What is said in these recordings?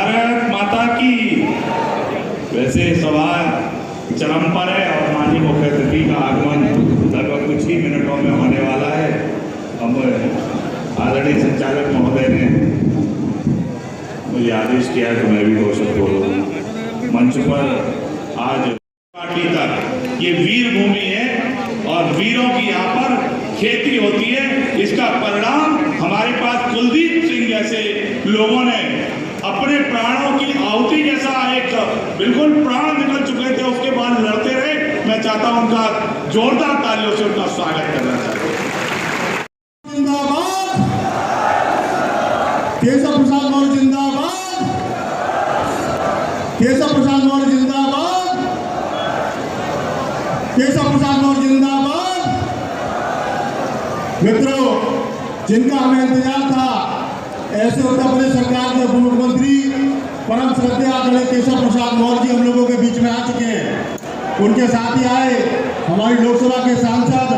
भारत माता की। वैसे सभा चरम पर है और माननीय मुख्य अतिथि का आगमन लगभग कुछ ही मिनटों में होने वाला है। अब आदरणीय संचालक महोदय ने मुझे आदेश किया है तो मैं भी 2 शब्द बोलूँ। मंच पर आज पार्टी तक ये वीर भूमि है और वीरों की यहाँ पर खेती होती है। इसका परिणाम हमारे पास कुलदीप सिंह जैसे लोगों ने अपने प्राणों की आहुति जैसा एक बिल्कुल प्राण निकल चुके थे, उसके बाद लड़ते रहे। मैं चाहता हूं उनका जोरदार तालियों से उनका स्वागत करना चाहता हूं। जिंदाबाद, केशव प्रसाद मौर्य जिंदाबाद, केशव प्रसाद मौर्य जिंदाबाद, केशव प्रसाद मौर्य जिंदाबाद। मित्रों, जिनका हमें इंतजार था, ऐसे उत्तर प्रदेश सरकार के उप मुख्यमंत्री परम श्रद्धेय आदरणीय केशव प्रसाद मौर्य जी हम लोगों के बीच में आ चुके हैं। उनके साथ ही आए हमारी लोकसभा के सांसद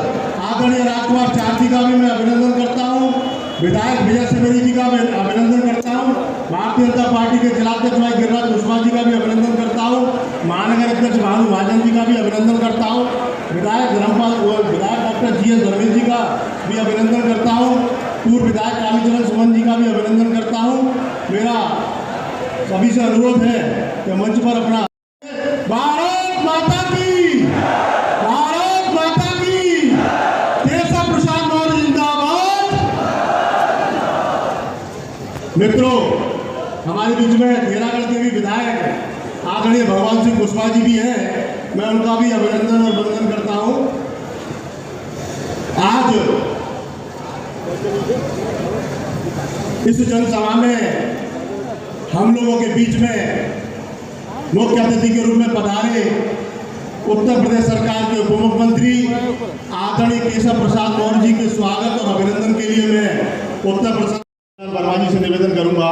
आदरणीय राजकुमार चार जी का भी मैं अभिनंदन करता हूं। विधायक विजय सिंह जी का मैं अभिनंदन करता हूं। भारतीय जनता पार्टी के जिलाध्यक्ष भाई गिरिराज कुशवाहा जी का भी अभिनंदन करता हूं। महानगर अध्यक्ष भानु महाजन जी का भी अभिनंदन करता हूं। विधायक डॉक्टर जी एस धर्मेश जी का भी अभिनंदन करता हूं। पूर्व विधायक कालीचरण सुमन जी का भी अभिनंदन करता हूं। मेरा सभी से अनुरोध है कि मंच पर अपना भारत माता की, भारत माता की, केशव प्रसाद मौर्य जिंदाबाद। मित्रों, हमारे बीच में घेरागढ़ के भी विधायक आदरणीय भगवान सिंह कुशवाहा जी भी हैं। मैं उनका भी अभिनंदन और वंदन करता हूं। आज इस जनसभा में हम लोगों के बीच में मुख्य अतिथि के रूप में पधारे उत्तर प्रदेश सरकार के उप मुख्यमंत्री आदरणीय केशव प्रसाद मौर्य जी के स्वागत और अभिनंदन के लिए मैं उत्तर प्रदेश वर्मा जी से निवेदन करूंगा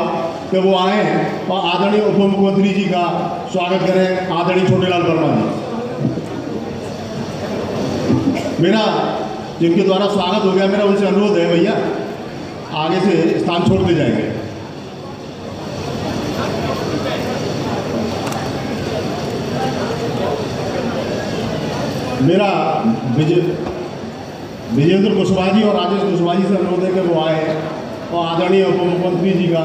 कि वो आए और आदरणीय उप मुख्यमंत्री जी का स्वागत करें। आदरणीय छोटेलाल वर्मा जी, मेरा जिनके द्वारा स्वागत हो गया, मेरा उनसे अनुरोध है भैया आगे से स्थान छोड़ते जाएंगे। मेरा विजेंद्र कुशवाहा जी और राजेश कुशवाहा जी से अनुरोध है कि वो आए और आदरणीय उप मुख्यमंत्री जी का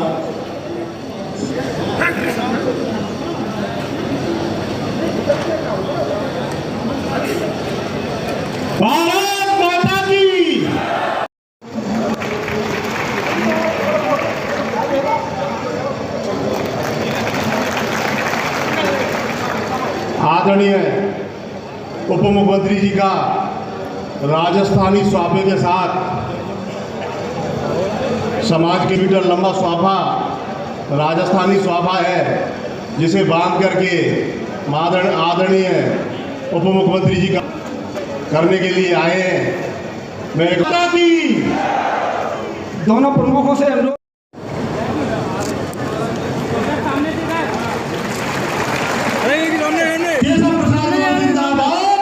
भारत माता की। आदरणीय उप मुख्यमंत्री जी का राजस्थानी स्वाफे के साथ समाज के मीटर लंबा स्वाफा राजस्थानी स्वाफा है, जिसे बांध करके आदरणीय उप मुख्यमंत्री जी का करने के लिए आए हैं। मैं दोनों प्रमुखों से अनुरोध केशव प्रसाद मौर्य जिंदाबाद,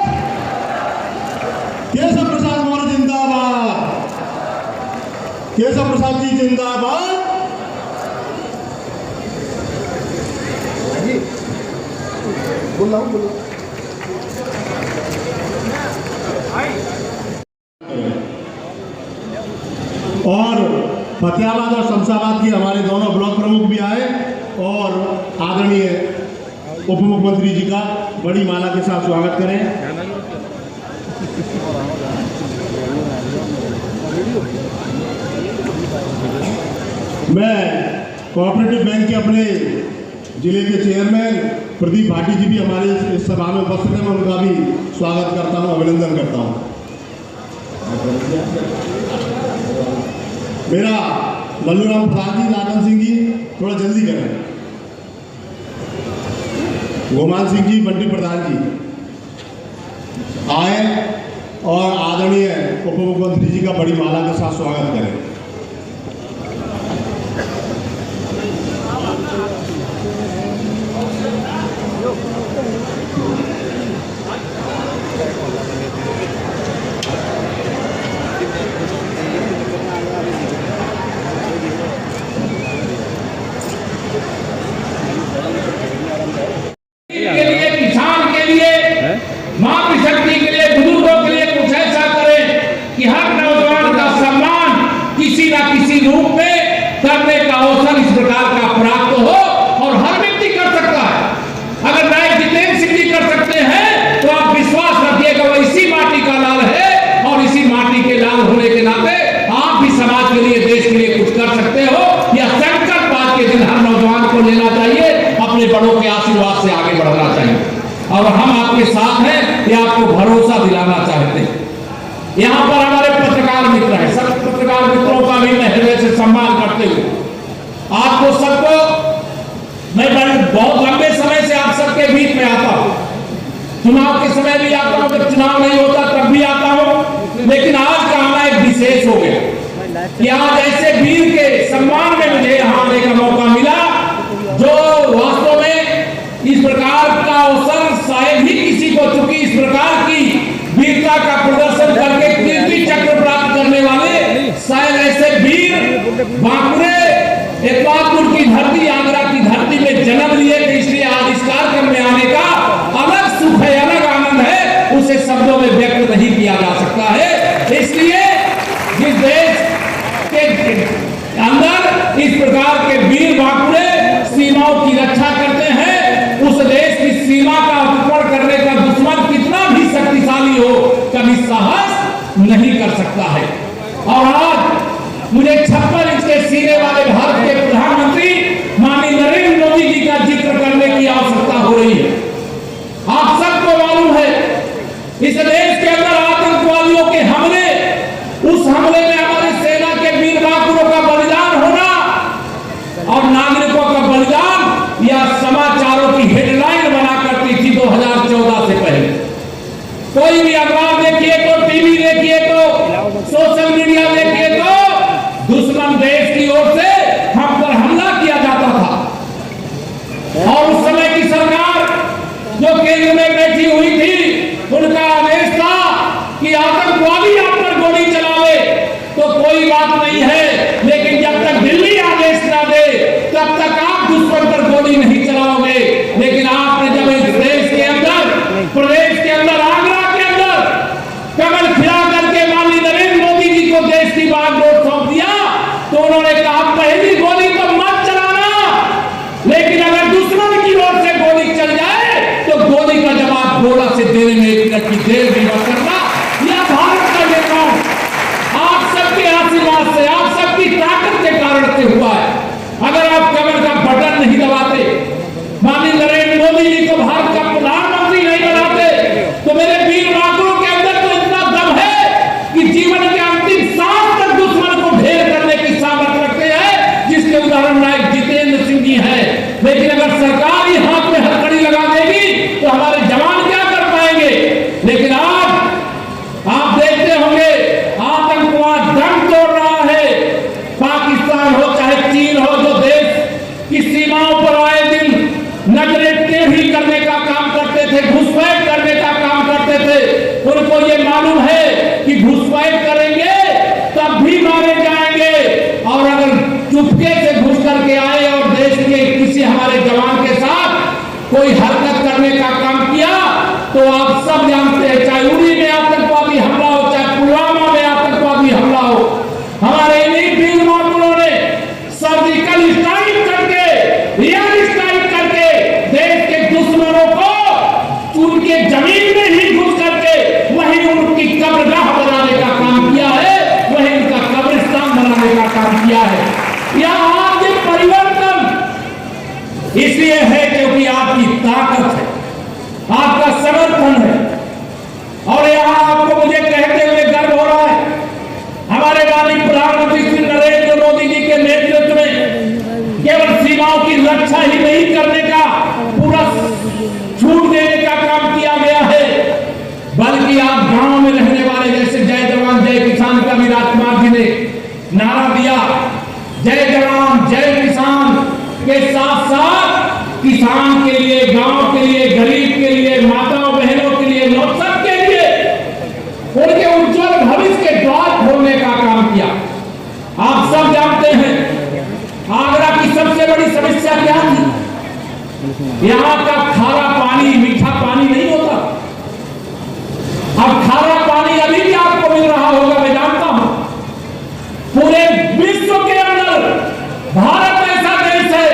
केशव प्रसाद मौर्य जिंदाबाद, केशव प्रसाद जी जिंदाबाद। बोलो और फतेहाबाद और शमशाबाद के हमारे दोनों ब्लॉक प्रमुख भी आए और आदरणीय उप मुख्यमंत्री जी का बड़ी माला के साथ स्वागत करें। मैं कोऑपरेटिव बैंक के अपने जिले के चेयरमैन प्रदीप भाटी जी भी हमारे इस सभा में उपस्थित हैं। मैं उनका भी स्वागत करता हूं, अभिनंदन करता हूं। मेरा लल्लूराम प्रधान जी, लालन सिंह जी थोड़ा जल्दी करें, गोमान सिंह जी, बंटी प्रधान जी आए और आदरणीय उप मुख्यमंत्री जी का बड़ी माला के साथ स्वागत करें। नौजवान को लेना चाहिए, अपने बड़ों के आशीर्वाद से आगे बढ़ना चाहिए। और हम आपके साथ हैं, ये आपको भरोसा दिलाना चाहते हैं। यहाँ पर हमारे पत्रकार मित्र हैं, सब पत्रकार मित्रों का भी मैं हृदय से सम्मान करते हुए आपको सबको, मैं बहुत लंबे समय से आप सबके बीच में आता हूँ, चुनाव के समय भी आता हूँ, जब चुनाव नहीं होता तब भी आता हूँ, लेकिन आज का आना एक विशेष हो गया कि आज ऐसे वीर के सम्मान में मुझे यहाँ आने का मौका मिला, जो वास्तव में इस प्रकार का अवसर शायद ही किसी को, चूंकि इस प्रकार की वीरता का प्रदर्शन करके कीर्ति चक्र प्राप्त करने वाले शायद ऐसे वीर बांकुरे एतवारपुर की धरती, आगरा की धरती में जन्म लिए थे। इसलिए आज इस कार्यक्रम में आने का अलग सुख है, अलग आनंद है, उसे शब्दों में व्यक्त नहीं किया जा सकता है। इसलिए जिस देश के अंदर इस प्रकार के वीर बांकुरे सीमाओं की रक्षा करते हैं, उस देश की सीमा का अतिक्रमण करने का दुश्मन कितना भी शक्तिशाली हो, कभी साहस नहीं कर सकता है। और आज मुझे 56 इंच के सीने वाले भारत के प्रधानमंत्री माननीय नरेंद्र मोदी जी का जिक्र करने की आवश्यकता हो रही है। आप सबको मालूम है, इस देश के अंदर आतंकवादियों के हमले, उस हमले में हमारे सेना के वीर बांकुरों का बलिदान होना और नागरिकों का बलिदान यह समाचारों की हेडलाइन बना करती थी 2014 से पहले। कोई भी अखबार देखिए तो, टीवी देखिए तो, सोशल मीडिया देखिए तो दुश्मन देश की ओर से हम पर हमला किया जाता था। और उस समय की सरकार जो केंद्र में बैठी हुई थी, उनका आदेश था कि आतंकवादी आप पर गोली चलावे तो कोई बात नहीं है, लेकिन जब तक दिल्ली आदेश ना दे तब तक आप दुश्मन पर गोली नहीं चलाओगे। लेकिन आपने जब इस देश के अंदर, प्रदेश के अंदर, आगरा के अंदर कमल खिला करके माननीय नरेंद्र मोदी जी को देश की बागडोर सौंप दिया, तो उन्होंने कहा पहली गोली तो मत चलाना, लेकिन अगर दुश्मन की ओर से गोली चल जाए तो गोली का जवाब गोला से देने में 1 मिनट की देर भी मत करना। यह भारत का निर्माण आप सबके आशीर्वाद से, आप सबकी ताकत के कारण से हुआ है। अगर आप कमर का बटन नहीं दबाते, माननीय नरेंद्र मोदी जी को भारत का प्रधानमंत्री नहीं बनाते, तो मेरे वीर बांकुरों के अंदर तो इतना दम है कि जीवन के अंतिम सांस तक दुश्मन को ढेर करने की सामर्थ्य रखते हैं, जिसके उदाहरण नायक जितेंद्र सिंह जी हैं। लेकिन अगर सरकार ही हाथ में हथकड़ी लगा देगी तो हमारे जवान क्या कर पाएंगे। लेकिन आज आप देखते होंगे आतंकवाद दम तोड़ रहा है। पाकिस्तान हो चाहे चीन हो, जो देश की सीमाओं पर आए दिन नजरें टेढ़ी करने का काम करते थे, घुसपैठ करने का काम करते थे, उनको ये मालूम है कि घुसपैठ करेंगे तब भी मारे जाएंगे। और अगर चुपके से घुस करके आए और देश के किसी हमारे जवान के साथ कोई हरकत करने का काम किया तो आप सब जानते हैं, चाहे उड़ी में आतंकवादी हमला हो, चाहे पुलवामा में आतंकवादी हमला हो, हमारे इन्हीं वीर बांकुरों ने सर्जिकल स्ट्राइक करके, रियल स्ट्राइक करके देश के दुश्मनों को उनके जमीन में ही घुस करके वहीं उनकी कब्रगाह बनाने का काम किया है, वहीं उनका कब्रिस्तान बनाने का काम किया है। यह आज ये परिवर्तन इसलिए है क्योंकि आपकी ताकत है, आपका समर्थन है। और यहाँ आपको मुझे कहते हुए गर्व हो रहा है, हमारे माननीय प्रधानमंत्री श्री नरेंद्र मोदी जी के नेतृत्व में केवल सीमाओं की रक्षा ही नहीं करने का, पूरा छूट देने का काम किया गया है, बल्कि आप गांव में रहने वाले, जैसे जय जवान जय किसान का भी राजकुमार जी ने नारा दिया, जय जवान जय किसान के साथ साथ किसान के लिए, गांव के लिए, गरीब के लिए, माताओं बहनों के लिए, लोग सबके लिए उनके उज्जवल भविष्य के द्वार खोलने का काम किया। आप सब जानते हैं आगरा की सबसे बड़ी समस्या क्या थी, यहाँ का खारा पानी, मीठा पानी नहीं होता। अब खारा पानी अभी भी आपको मिल रहा होगा, मैं जानता हूं। पूरे विश्व के अंदर भारत ऐसा देश है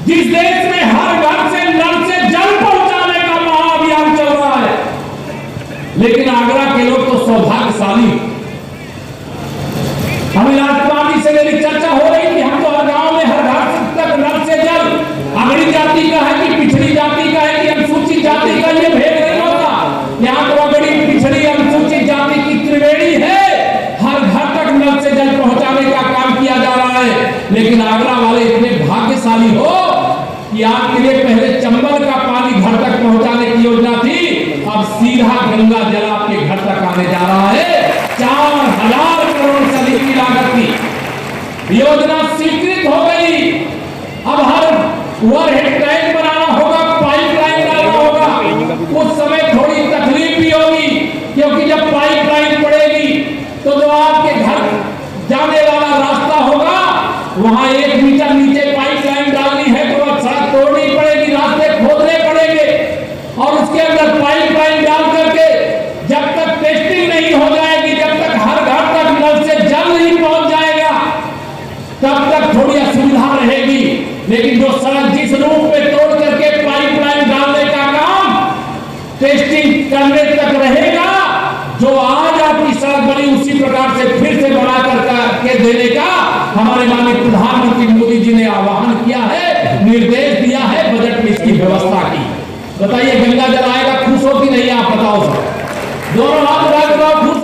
जिस देश में हर घर से नल से जल पहुंचाने का महाअभियान चल रहा है, लेकिन आगरा के लोग तो सौभाग्यशाली। हमें राजकुमार जी से मेरी चर्चा हो रही कि हम तो हर गांव में हर घर तक लेकिन आगरा वाले इतने भाग्यशाली हो कि आपके लिए पहले चंबल का पानी घर तक पहुंचाने की योजना थी, अब सीधा गंगा जल आपके घर तक आने जा रहा है। 4000 करोड़ से अधिक की लागत की योजना स्वीकृत हो गई। अब हर ओवरहेड टैंक बनाना होगा, पाइपलाइन डालना होगा। उस समय थोड़ी तकलीफ भी होगी, क्योंकि जब पाइपलाइन पड़ेगी तो जो आपके घर जाने वाला रास्ता होगा वहां 1 मीटर नीचे पाइपलाइन डालनी है तो सड़क तोड़नी पड़ेगी, रास्ते खोदने पड़ेंगे, और उसके अंदर पाइपलाइन डाल करके जब तक टेस्टिंग नहीं हो जाएगी, जब तक हर घर तक नल से जल नहीं पहुंच जाएगा, तब तक थोड़ी असुविधा रहेगी। लेकिन जो सड़क जिस रूप में तोड़ करके पाइपलाइन डालने का काम टेस्टिंग करने तक रहेगा, जो आज आपकी सड़क बनी उसी प्रकार से फिर से बना करके देने का हमारे माननीय प्रधानमंत्री मोदी जी ने आह्वान किया है, निर्देश दिया है, बजट में इसकी व्यवस्था की। बताइए गंगा जल आएगा, खुश हो कि नहीं? आप बताओ सर, दोनों हाथ उठा कर